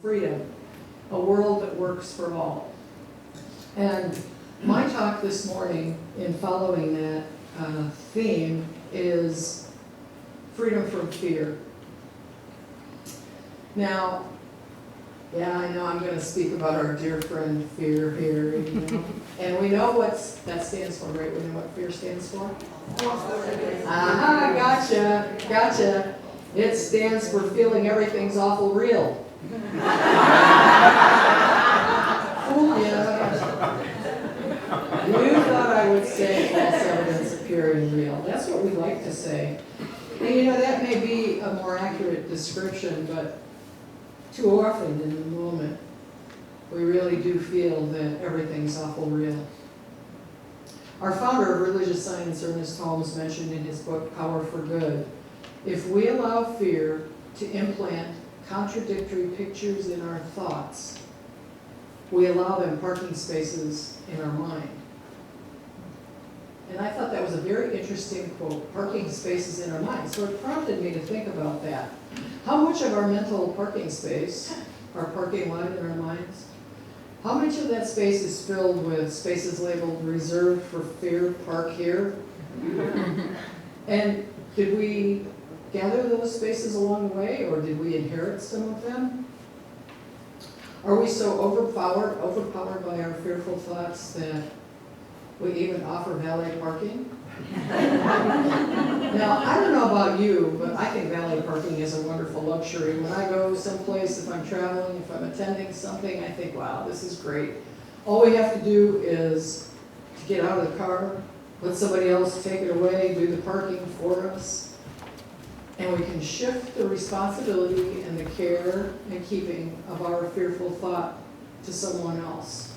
freedom, a world that works for all. And my talk this morning in following that theme is freedom from fear. Now, yeah, I know I'm going to speak about our dear friend fear here, and we know what that stands for, right? We know what fear stands for? Aha, gotcha. It stands for feeling everything's awful real. Fool ya. You thought I would say false evidence appearing real. That's what we like to say. And that may be a more accurate description, but too often in the moment, we really do feel that everything's awful real. Our founder of religious science, Ernest Holmes, mentioned in his book, Power for Good, if we allow fear to implant contradictory pictures in our thoughts, we allow them parking spaces in our mind. And I thought that was a very interesting quote, parking spaces in our mind. So it prompted me to think about that. How much of our mental parking space, our parking lot in our minds, how much of that space is filled with spaces labeled reserved for fear, park here? And did we gather those spaces along the way, or did we inherit some of them? Are we so overpowered by our fearful thoughts that we even offer valet parking? Now, I don't know about you, but I think valet parking is a wonderful luxury. When I go someplace, if I'm traveling, if I'm attending something, I think, wow, this is great. All we have to do is to get out of the car, let somebody else take it away, do the parking for us, and we can shift the responsibility and the care and keeping of our fearful thought to someone else.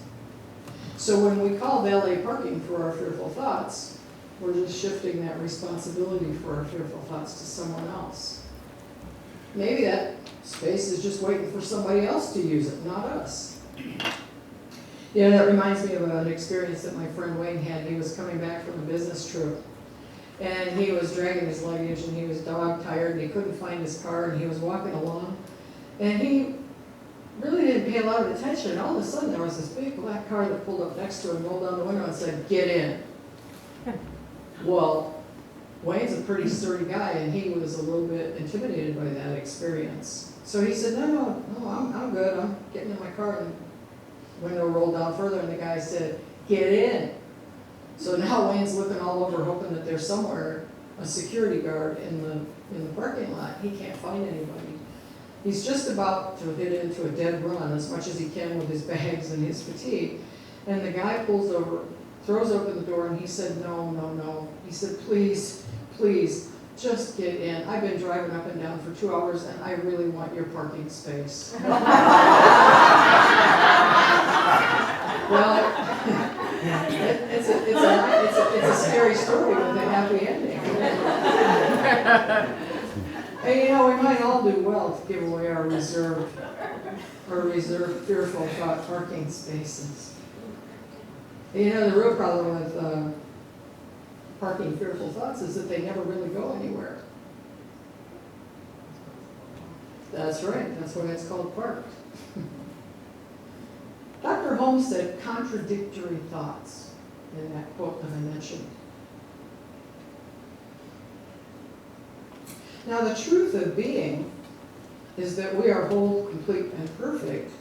So when we call valet parking for our fearful thoughts, we're just shifting that responsibility for our fearful thoughts to someone else. Maybe that space is just waiting for somebody else to use it, not us. That reminds me of an experience that my friend Wayne had. He was coming back from a business trip, and he was dragging his luggage, and he was dog-tired, and he couldn't find his car, and he was walking along, and he really didn't pay a lot of attention. And all of a sudden, there was this big black car that pulled up next to him, rolled down the window, and said, "Get in." Well, Wayne's a pretty sturdy guy, and he was a little bit intimidated by that experience. So he said, no, I'm good. I'm getting in my car. And the window rolled down further, and the guy said, "Get in." So now Wayne's looking all over, hoping that there's somewhere a security guard in the parking lot. He can't find anybody. He's just about to hit into a dead run as much as he can with his bags and his fatigue. And the guy pulls over, throws open the door, and he said, no. He said, please, just get in. I've been driving up and down for 2 hours, and I really want your parking space. Well, it's a scary story with a happy ending. And we might all do well to give away our reserved fearful thought parking spaces. The real problem with parking fearful thoughts is that they never really go anywhere. That's right, that's why it's called parked. Dr. Holmes said contradictory thoughts in that quote that I mentioned. Now, the truth of being is that we are whole, complete, and perfect.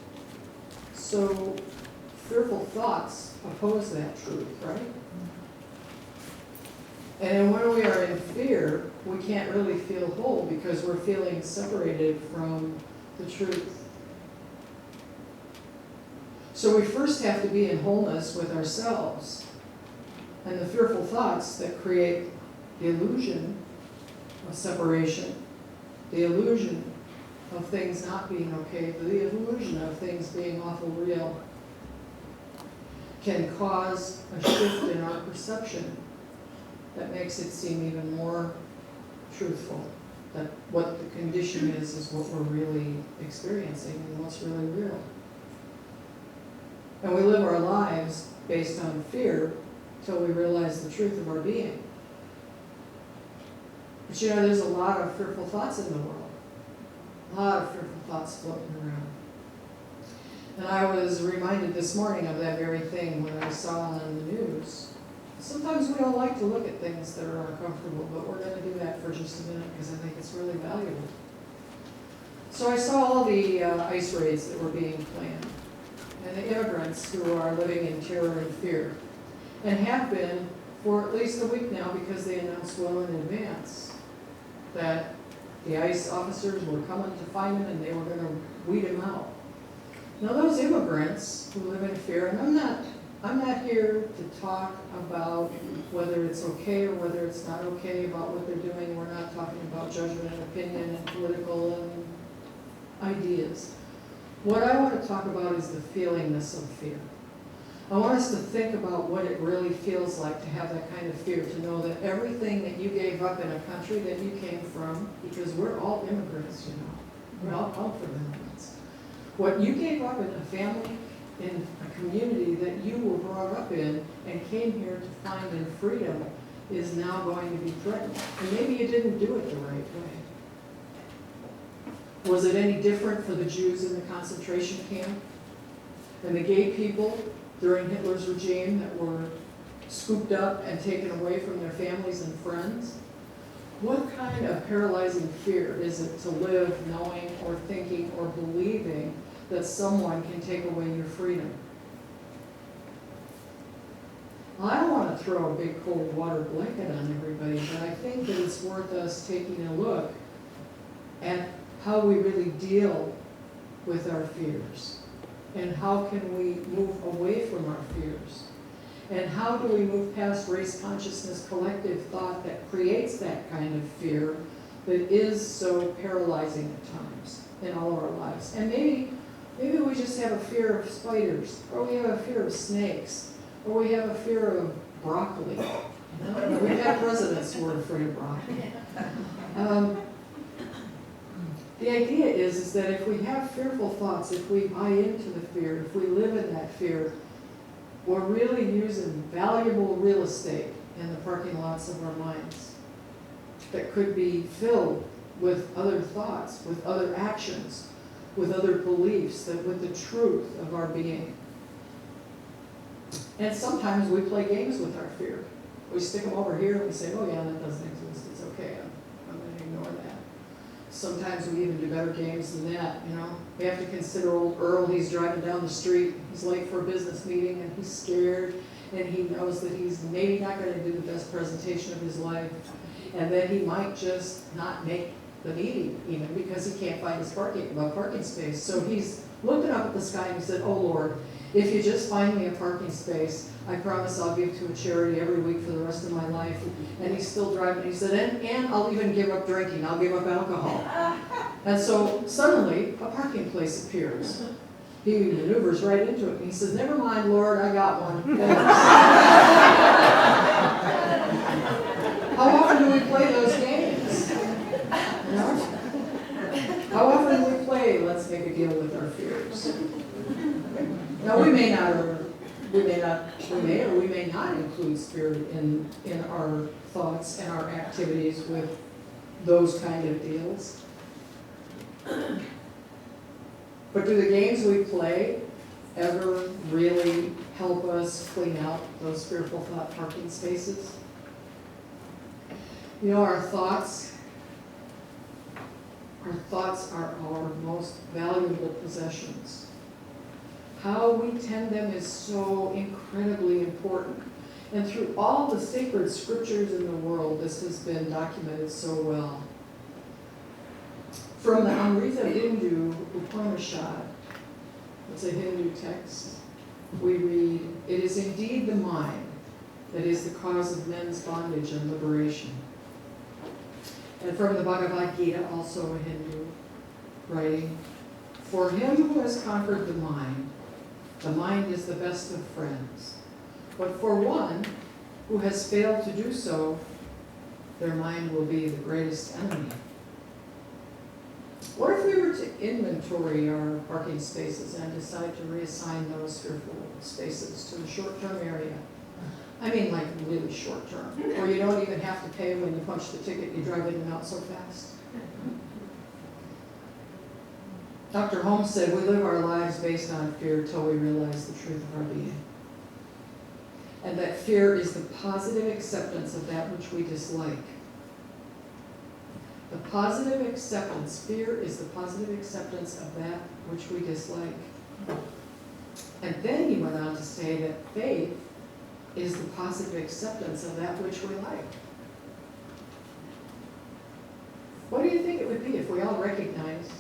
So fearful thoughts oppose that truth, right? And when we are in fear, we can't really feel whole because we're feeling separated from the truth. So we first have to be in wholeness with ourselves. And the fearful thoughts that create the illusion of separation, the illusion of things not being okay, the illusion of things being awful real, can cause a shift in our perception that makes it seem even more truthful, that what the condition is what we're really experiencing and what's really real. And we live our lives based on fear till we realize the truth of our being. But there's a lot of fearful thoughts in the world. A lot of fearful thoughts floating around. And I was reminded this morning of that very thing when I saw on the news. Sometimes we don't like to look at things that are uncomfortable, but we're going to do that for just a minute because I think it's really valuable. So I saw all the ICE raids that were being planned, and the immigrants who are living in terror and fear, and have been for at least a week now because they announced well in advance that the ICE officers were coming to find them and they were going to weed them out. Now those immigrants who live in fear, and I'm not here to talk about whether it's okay or whether it's not okay about what they're doing. We're not talking about judgment and opinion and political and ideas. What I want to talk about is the feelingness of fear. I want us to think about what it really feels like to have that kind of fear, to know that everything that you gave up in a country that you came from, because we're all immigrants, you know, we all come from immigrants. What you gave up in a family, in a community that you were brought up in and came here to find in freedom is now going to be threatened. And maybe you didn't do it the right way. Was it any different for the Jews in the concentration camp and the gay people during Hitler's regime that were scooped up and taken away from their families and friends? What kind of paralyzing fear is it to live knowing or thinking or believing that someone can take away your freedom? Well, I don't want to throw a big cold water blanket on everybody, but I think that it's worth us taking a look at how we really deal with our fears, and how can we move away from our fears, and how do we move past race consciousness, collective thought that creates that kind of fear that is so paralyzing at times in all of our lives. And maybe we just have a fear of spiders, or we have a fear of snakes, or we have a fear of broccoli. You know? We've had presidents who were afraid of broccoli. The idea is that if we have fearful thoughts, if we buy into the fear, if we live in that fear, we're really using valuable real estate in the parking lots of our minds that could be filled with other thoughts, with other actions, with other beliefs, that with the truth of our being. And sometimes we play games with our fear. We stick them over here and we say, oh yeah, that doesn't exist, it's okay, I'm going to ignore that. Sometimes we even do better games than that, you know. We have to consider old Earl. He's driving down the street, he's late for a business meeting, and he's scared, and he knows that he's maybe not going to do the best presentation of his life, and then he might just not make the meeting even because he can't find his parking space. So he's looking up at the sky and he said, oh Lord, if you just find me a parking space, I promise I'll give to a charity every week for the rest of my life. And he's still driving. He said, and I'll even give up drinking. I'll give up alcohol. And so suddenly a parking place appears. He maneuvers right into it. And he says, never mind, Lord, I got one. How often do we play those games? You know? How often do we play, let's make a deal with our fears? Now we may or we may not include spirit in our thoughts and our activities with those kind of deals. But do the games we play ever really help us clean out those fearful thought parking spaces? You know, our thoughts are our most valuable possessions. How we tend them is so incredibly important. And through all the sacred scriptures in the world, this has been documented so well. From the Amrita Bindu Upanishad, it's a Hindu text, we read, it is indeed the mind that is the cause of men's bondage and liberation. And from the Bhagavad Gita, also a Hindu writing, for him who has conquered the mind is the best of friends. But for one who has failed to do so, their mind will be the greatest enemy. What if we were to inventory our parking spaces and decide to reassign those fearful spaces to the short-term area? I mean, like really short-term, where you don't even have to pay when you punch the ticket, you drive in and out so fast. Dr. Holmes said, we live our lives based on fear till we realize the truth of our being. And that fear is the positive acceptance of that which we dislike. The positive acceptance, fear is the positive acceptance of that which we dislike. And then he went on to say that faith is the positive acceptance of that which we like. What do you think it would be if we all recognized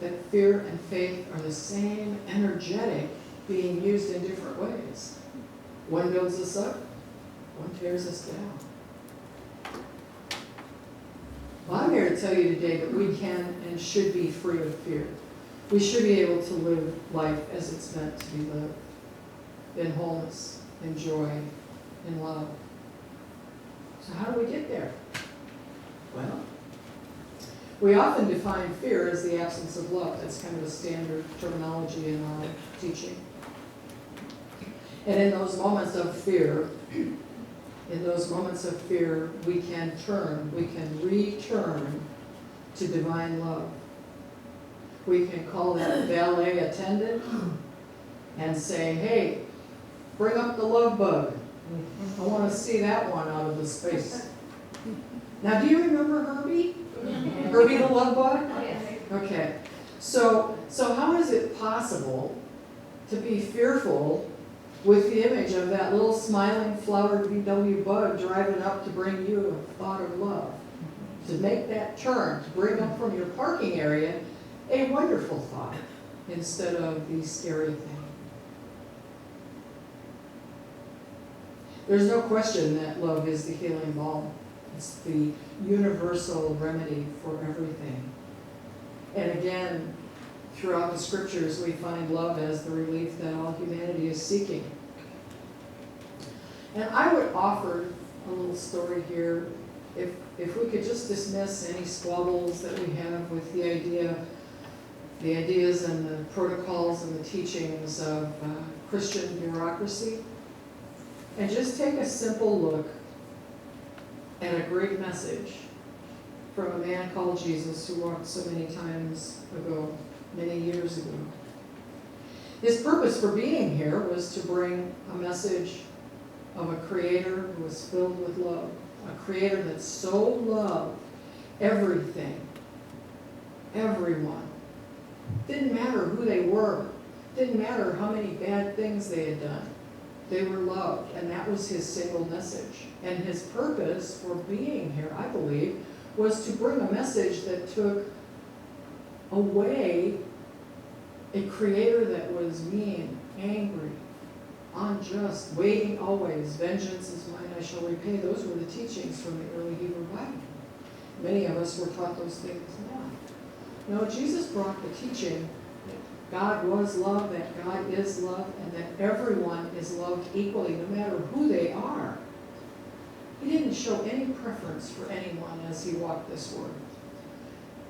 that fear and faith are the same energetic being used in different ways? One builds us up, one tears us down. Well, I'm here to tell you today that we can and should be free of fear. We should be able to live life as it's meant to be lived, in wholeness, in joy, in love. So how do we get there? Well, we often define fear as the absence of love. That's kind of a standard terminology in our teaching. And in those moments of fear, we can return to divine love. We can call that valet attendant and say, hey, bring up the love bug. I want to see that one out of the space. Now, do you remember Herbie? Herbie the love bug? Okay. So how is it possible to be fearful with the image of that little smiling flowered VW bug driving up to bring you a thought of love? To make that turn, to bring up from your parking area a wonderful thought instead of the scary thing. There's no question that love is the healing balm. It's the universal remedy for everything. And again, throughout the scriptures, we find love as the relief that all humanity is seeking. And I would offer a little story here, if we could just dismiss any squabbles that we have with the ideas and the protocols and the teachings of Christian bureaucracy, and just take a simple look at a great message from a man called Jesus who walked so many times ago, many years ago. His purpose for being here was to bring a message of a creator who was filled with love, a creator that so loved everything, everyone. Didn't matter who they were, didn't matter how many bad things they had done. They were loved, and that was his single message. And his purpose for being here, I believe, was to bring a message that took away a creator that was mean, angry, unjust, waiting always. Vengeance is mine, I shall repay. Those were the teachings from the early Hebrew Bible. Many of us were taught those things now. No, Jesus brought the teaching that God was love, that God is love, and that everyone is loved equally, no matter who they are. He didn't show any preference for anyone as he walked this world.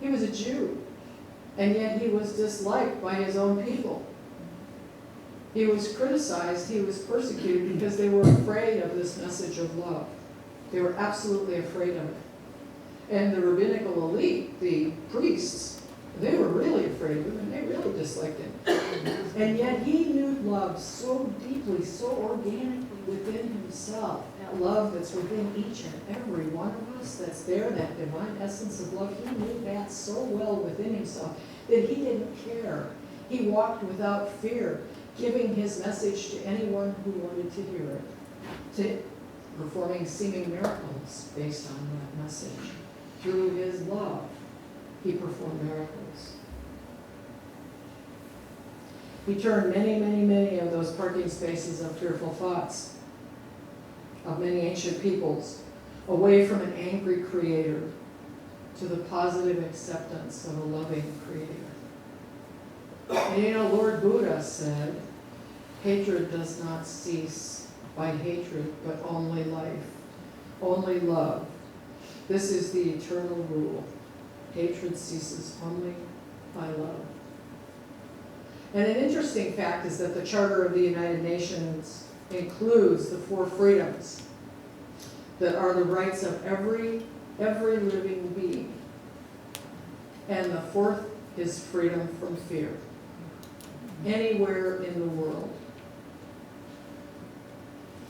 He was a Jew, and yet he was disliked by his own people. He was criticized, he was persecuted because they were afraid of this message of love. They were absolutely afraid of it. And the rabbinical elite, the priests, they were really afraid of him, and they really disliked him. And yet he knew love so deeply, so organically within himself. That love that's within each and every one of us, that's there, that divine essence of love. He knew that so well within himself that he didn't care. He walked without fear, giving his message to anyone who wanted to hear it, to performing seeming miracles based on that message. Through his love, he performed miracles. He turned many of those parking spaces of fearful thoughts of many ancient peoples away from an angry creator to the positive acceptance of a loving creator. And you know, Lord Buddha said, hatred does not cease by hatred, but only life, only love. This is the eternal rule. Hatred ceases only by love. And an interesting fact is that the Charter of the United Nations includes the 4 freedoms that are the rights of every living being. And the 4th is freedom from fear. Anywhere in the world.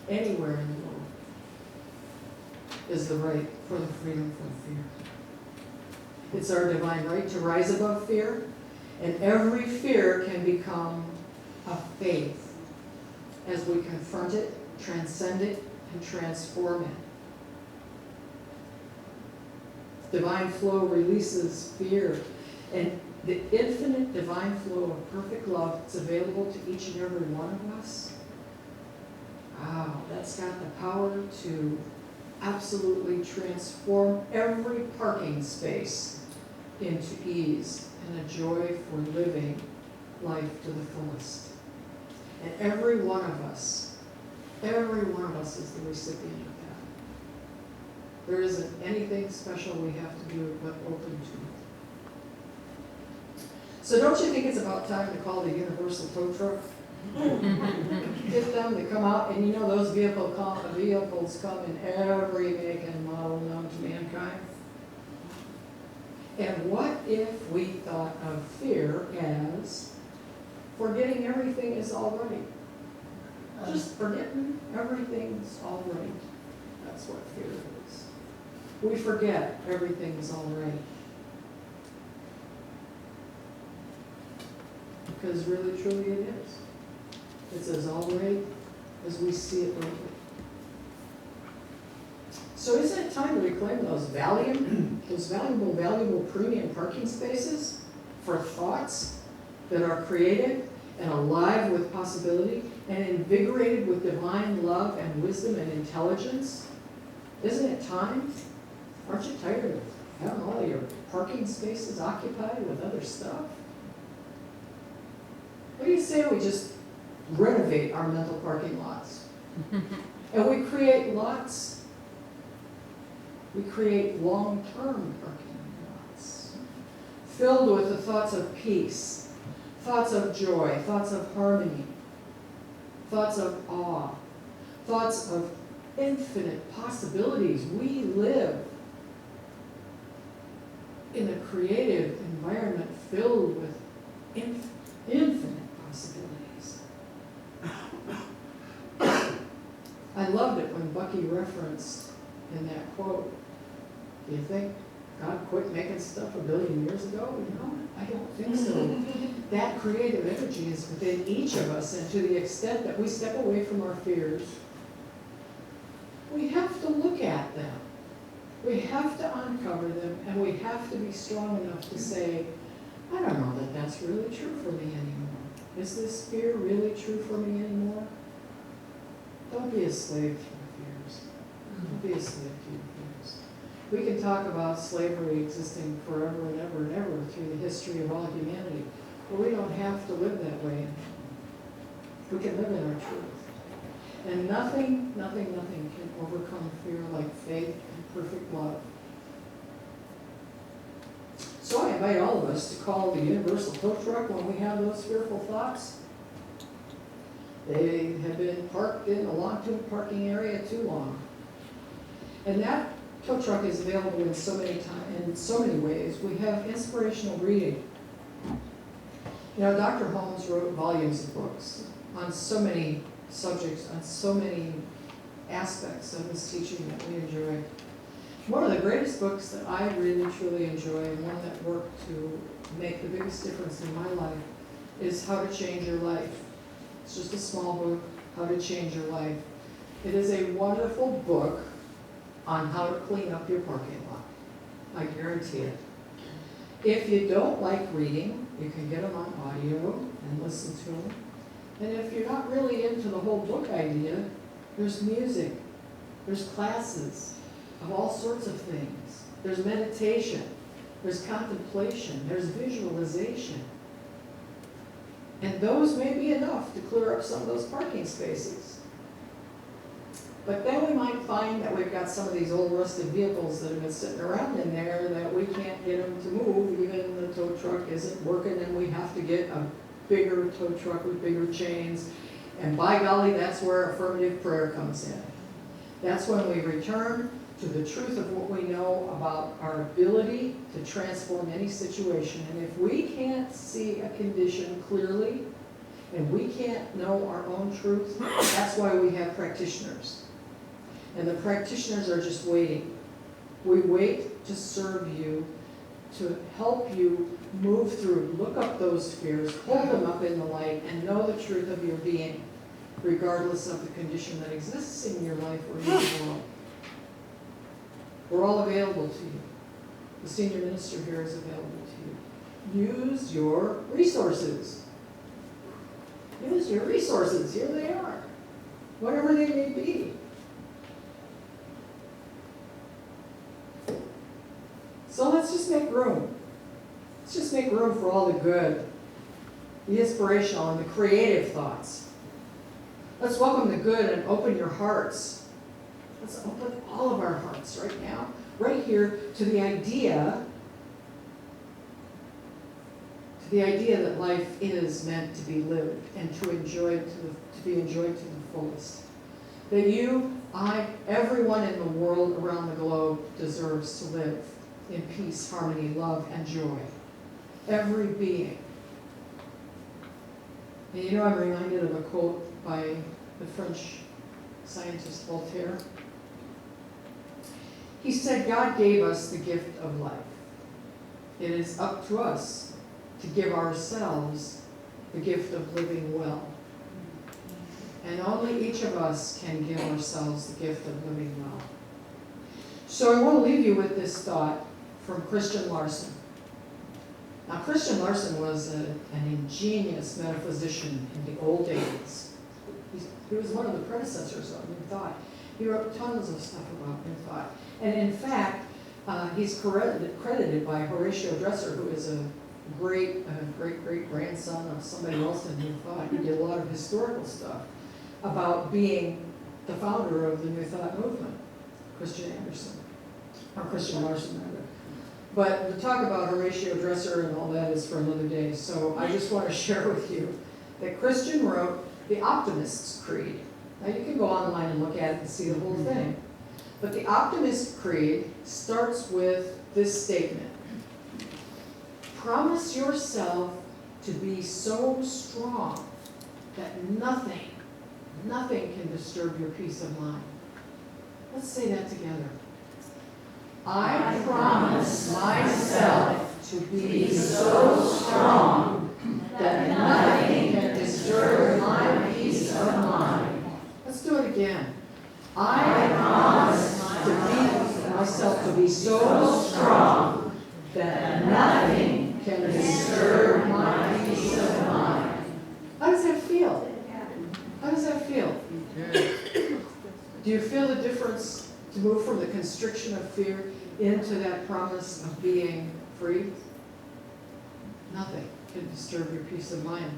Anywhere in the world is the right for the freedom from fear. It's our divine right to rise above fear, and every fear can become a faith as we confront it, transcend it, and transform it. Divine flow releases fear, and the infinite divine flow of perfect love that's available to each and every one of us, wow, that's got the power to absolutely transform every parking space into ease and a joy for living life to the fullest. And every one of us is the recipient of that. There isn't anything special we have to do but open to it. So don't you think it's about time to call the Universal Tow Truck? Get them to come out, and you know those vehicles come in every make and model known to mankind. And what if we thought of fear as forgetting everything is all right? Just forgetting everything's all right. That's what fear is. We forget everything's all right. Because really, truly it is. It's as all right as we see it lately. So isn't it time to reclaim those valuable premium parking spaces for thoughts that are creative and alive with possibility and invigorated with divine love and wisdom and intelligence? Isn't it time? Aren't you tired of having all of your parking spaces occupied with other stuff? What do you say we just renovate our mental parking lots? And we create lots, we create long-term parking lots filled with the thoughts of peace, thoughts of joy, thoughts of harmony, thoughts of awe, thoughts of infinite possibilities. We live in a creative environment filled with infinite possibilities. I loved it when Bucky referenced in that quote, do you think God quit making stuff 1 billion years ago? No, I don't think so. That creative energy is within each of us, and to the extent that we step away from our fears, we have to look at them. We have to uncover them, and we have to be strong enough to say, I don't know that that's really true for me anymore. Is this fear really true for me anymore? Don't be a slave to your fears. Don't be a slave to your fears. We can talk about slavery existing forever and ever and ever through the history of all humanity, but we don't have to live that way. We can live in our truth. And nothing can overcome fear like faith and perfect love. So I invite all of us to call the Universal Tow Truck when we have those fearful thoughts. They have been parked in a long-term parking area too long. And that tow truck is available in so many ways. We have inspirational reading. You know, Dr. Holmes wrote volumes of books on so many subjects, on so many aspects of his teaching that we enjoy. One of the greatest books that I really truly enjoy, and one that worked to make the biggest difference in my life, is How to Change Your Life. It's just a small book, How to Change Your Life. It is a wonderful book on how to clean up your parking lot. I guarantee it. If you don't like reading, you can get them on audio and listen to them. And if you're not really into the whole book idea, there's music, there's classes of all sorts of things. There's meditation, there's contemplation, there's visualization. And those may be enough to clear up some of those parking spaces. But then we might find that we've got some of these old rusted vehicles that have been sitting around in there that we can't get them to move. Even the tow truck isn't working, and we have to get a bigger tow truck with bigger chains. And by golly, that's where affirmative prayer comes in. That's when we return to the truth of what we know about our ability to transform any situation. And if we can't see a condition clearly, and we can't know our own truth, that's why we have practitioners. And the practitioners are just waiting. We wait to serve you, to help you move through, look up those fears, hold them up in the light, and know the truth of your being, regardless of the condition that exists in your life or in the world. We're all available to you. The senior minister here is available to you. Use your resources. Use your resources. Here they are. Whatever they may be. So let's just make room. Let's just make room for all the good, the inspirational and the creative thoughts. Let's welcome the good and open your hearts. Let's open all of our hearts right now, right here, to the idea that life is meant to be lived and to be enjoyed to the fullest. That you, I, everyone in the world around the globe deserves to live in peace, harmony, love, and joy. Every being. And you know, I'm reminded of a quote by the French scientist Voltaire. He said, God gave us the gift of life. It is up to us to give ourselves the gift of living well. And only each of us can give ourselves the gift of living well. So I want to leave you with this thought from Christian Larson. Now, Christian Larson was an ingenious metaphysician in the old days. He was one of the predecessors of New Thought. He wrote tons of stuff about New Thought. And in fact, he's credited by Horatio Dresser, who is a great-great-grandson of somebody else in New Thought. He did a lot of historical stuff about being the founder of the New Thought movement, Christian Larson, rather. But the talk about Horatio Dresser and all that is for another day. So I just want to share with you that Christian wrote the Optimist's Creed. Now you can go online and look at it and see the whole thing. But the Optimist Creed starts with this statement. Promise yourself to be so strong that nothing can disturb your peace of mind. Let's say that together. I promise myself to be so strong that nothing can disturb my peace of mind. Let's do it again. I promise myself to be so strong that nothing can disturb my peace of mind. How does that feel? How does that feel? Do you feel the difference to move from the constriction of fear into that promise of being free? Nothing can disturb your peace of mind.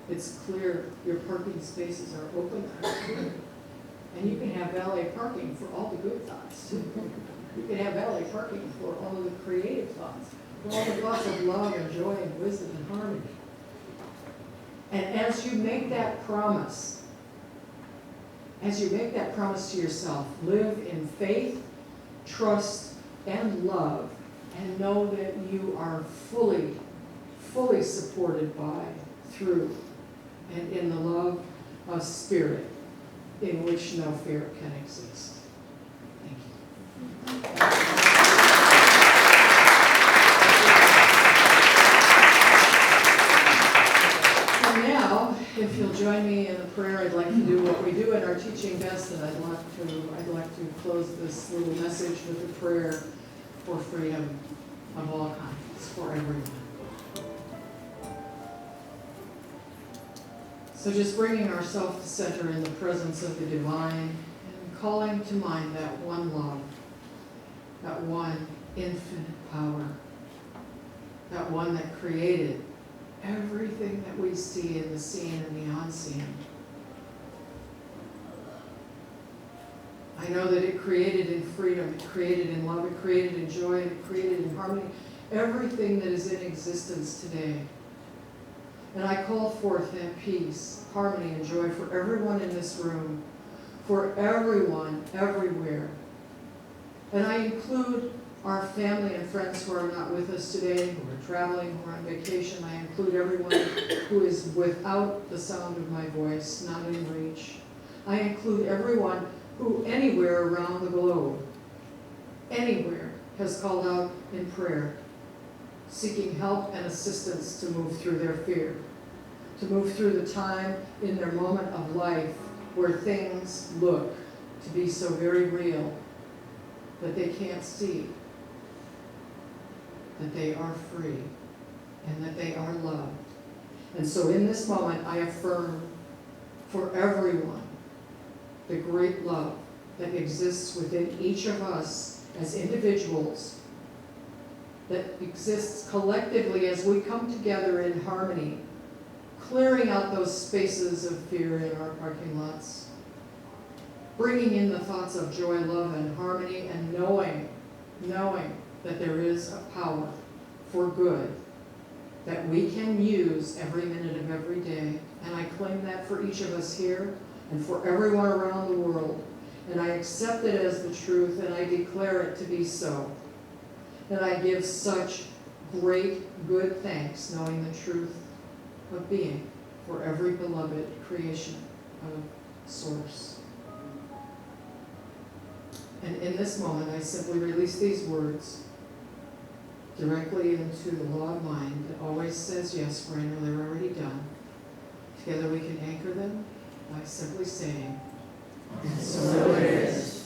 It's clear. Your parking spaces are open and clear. And you can have valet parking for all the good thoughts. You can have valet parking for all of the creative thoughts, for all the thoughts of love and joy and wisdom and harmony. And as you make that promise, to yourself, live in faith, trust, and love, and know that you are fully supported by, through, and in the love of Spirit, in which no fear can exist. Thank you. And now, if you'll join me in a prayer, I'd like to do what we do in our teaching best, and I'd like to close this little message with a prayer for freedom of all kinds, for everyone. So just bringing ourselves to center in the presence of the divine and calling to mind that one love, that one infinite power, that one that created everything that we see in the seen and the unseen. I know that it created in freedom, it created in love, it created in joy, it created in harmony, everything that is in existence today. And I call forth that peace, harmony, and joy for everyone in this room, for everyone, everywhere, And I include our family and friends who are not with us today, who are traveling, who are on vacation. I include everyone who is without the sound of my voice, not in reach. I include everyone who anywhere around the globe, anywhere, has called out in prayer, seeking help and assistance to move through their fear, to move through the time in their moment of life where things look to be so very real that they can't see that they are free and that they are loved. And so in this moment, I affirm for everyone the great love that exists within each of us as individuals, that exists collectively as we come together in harmony, clearing out those spaces of fear in our parking lots, bringing in the thoughts of joy, love, and harmony, and knowing that there is a power for good that we can use every minute of every day. And I claim that for each of us here and for everyone around the world. And I accept it as the truth, and I declare it to be so. And I give such great, good thanks, knowing the truth of being for every beloved creation of Source. And in this moment, I simply release these words directly into the law of mind that always says yes, for I know they're already done. Together we can anchor them by simply saying, and so it is.